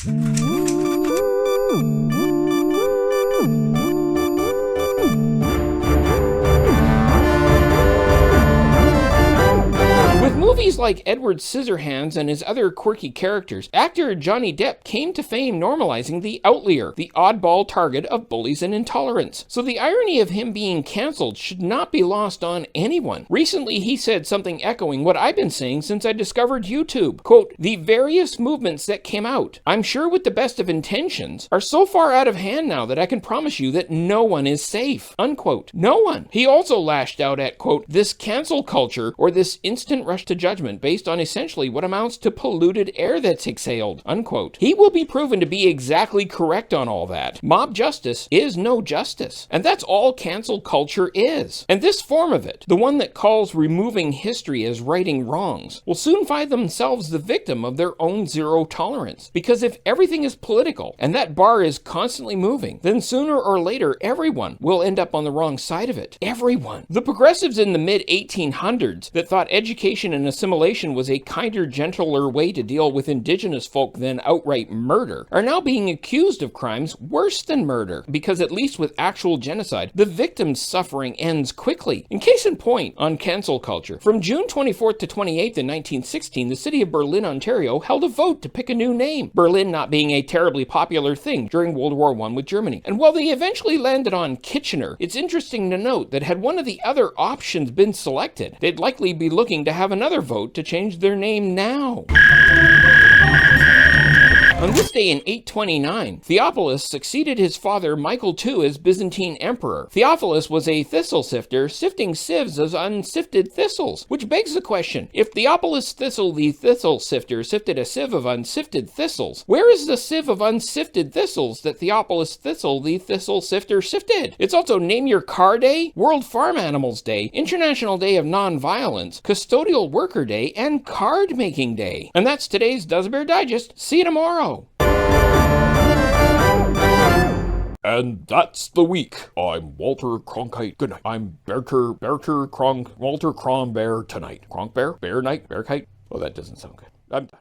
With movies like Edward Scissorhands and his other quirky characters, actor Johnny Depp came to fame normalizing the outlier, the oddball target of bullies and intolerance. So the irony of him being cancelled should not be lost on anyone. Recently, he said something echoing what I've been saying since I discovered YouTube. Quote, "The various movements that came out, I'm sure with the best of intentions, are so far out of hand now that I can promise you that no one is safe." Unquote. No one. He also lashed out at, quote, "this cancel culture or this instant rush to judgment based on essentially what amounts to polluted air that's exhaled," unquote. He will be proven to be exactly correct on all that. Mob justice is no justice. And that's all cancel culture is. And this form of it, the one that calls removing history as righting wrongs, will soon find themselves the victim of their own zero tolerance. Because if everything is political and that bar is constantly moving, then sooner or later everyone will end up on the wrong side of it. Everyone. The progressives in the mid-1800s that thought education and assimilation was a kinder, gentler way to deal with indigenous folk than outright murder are now being accused of crimes worse than murder, because at least with actual genocide, the victim's suffering ends quickly. In case in point, on cancel culture, from June 24th to 28th in 1916, the city of Berlin, Ontario held a vote to pick a new name, Berlin not being a terribly popular thing during World War I with Germany. And while they eventually landed on Kitchener, it's interesting to note that had one of the other options been selected, they'd likely be looking to have another vote to change their name now. On this day in 829, Theopholis succeeded his father Michael II as Byzantine emperor. Theophilus was a thistle sifter, sifting sieves of unsifted thistles, which begs the question, if Theophilus Thistle the thistle sifter sifted a sieve of unsifted thistles, where is the sieve of unsifted thistles that Theophilus Thistle the thistle sifter sifted? It's also Name Your Car Day, World Farm Animals Day, International Day of Non-Violence, Custodial Worker Day, and Card Making Day. And that's today's Duza Bear Digest. See you tomorrow. And that's the week. I'm Walter Cronkite. Good night. I'm Walter Cronk Bear tonight. Cronk Bear? Bear night? Bear kite? Oh, that doesn't sound good. I'm done.